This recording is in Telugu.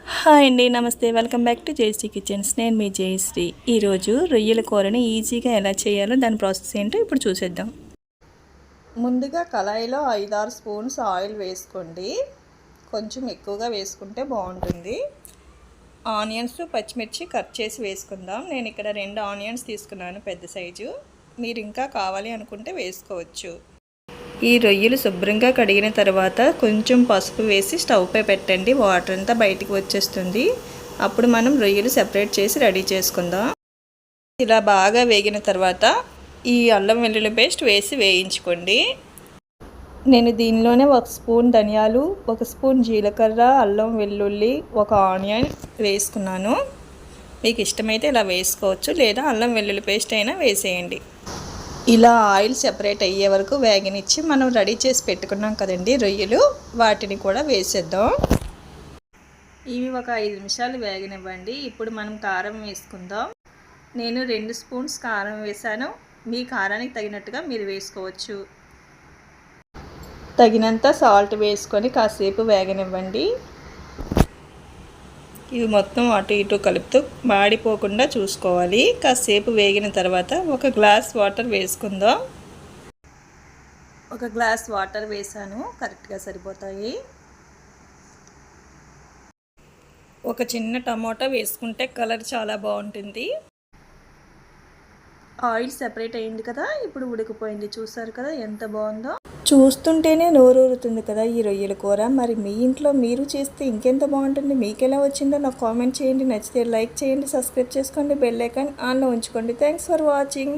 హాయ్ అండి, నమస్తే. Welcome back to Jayashree Kitchens. నేను మీ జయశ్రీ. ఈరోజు రొయ్యల కూరని ఈజీగా ఎలా చేయాలో దాని ప్రాసెస్ ఏంటో ఇప్పుడు చూసేద్దాం. ముందుగా కళాయిలో 5-6 స్పూన్స్ ఆయిల్ వేసుకోండి. కొంచెం ఎక్కువగా వేసుకుంటే బాగుంటుంది. ఆనియన్స్, పచ్చిమిర్చి కట్ చేసి వేసుకుందాం. నేను ఇక్కడ 2 ఆనియన్స్ తీసుకున్నాను, పెద్ద సైజు. మీరు ఇంకా కావాలి అనుకుంటే వేసుకోవచ్చు. ఈ రొయ్యలు శుభ్రంగా కడిగిన తర్వాత కొంచెం పసుపు వేసి స్టవ్ పై పెట్టండి. వాటర్ అంతా బయటికి వచ్చేస్తుంది. అప్పుడు మనం రొయ్యలు సెపరేట్ చేసి రెడీ చేసుకుందాం. ఇలా బాగా వేగిన తర్వాత ఈ అల్లం వెల్లుల్లి పేస్ట్ వేసి వేయించుకోండి. నేను దీనిలోనే 1 స్పూన్ ధనియాలు, 1 స్పూన్ జీలకర్ర, అల్లం వెల్లుల్లి, 1 ఆనియన్ వేసుకున్నాను. మీకు ఇష్టమైతే ఇలా వేసుకోవచ్చు, లేదా అల్లం వెల్లుల్లి పేస్ట్ అయినా వేసేయండి. ఇలా ఆయిల్ సెపరేట్ అయ్యే వరకు వేగనిచ్చి మనం రెడీ చేసి పెట్టుకున్నాం కదండి రొయ్యలు, వాటిని కూడా వేసేద్దాం. ఇవి ఒక 5 నిమిషాలు వేగనివ్వండి. ఇప్పుడు మనం కారం వేసుకుందాం. నేను 2 స్పూన్స్ కారం వేసాను. మీ కారానికి తగినట్టుగా మీరు వేసుకోవచ్చు. తగినంత సాల్ట్ వేసుకొని కాసేపు వేగనివ్వండి. ఇవి మొత్తం అటు ఇటు కలుపుతూ మాడిపోకుండా చూసుకోవాలి. కాసేపు వేగిన తర్వాత 1 గ్లాస్ వాటర్ వేసుకుందాం. 1 గ్లాస్ వాటర్ వేసాను, కరెక్ట్గా సరిపోతాయి. ఒక చిన్న టమోటా వేసుకుంటే కలర్ చాలా బాగుంటుంది. ఆయిల్ సెపరేట్ అయింది కదా, ఇప్పుడు ఉడికిపోయింది. చూసారు కదా ఎంత బాగుందో. చూస్తుంటేనే నోరూరుతుంది కదా ఈ రొయ్యల కూర. మరి మీ ఇంట్లో మీరు చేస్తే ఇంకెంత బాగుంటుంది. మీకు ఎలా వచ్చిందో నాకు కామెంట్ చేయండి. నచ్చితే లైక్ చేయండి, సబ్స్క్రైబ్ చేసుకోండి, బెల్ ఐకాన్ ఆన్లో ఉంచుకోండి. Thanks for watching.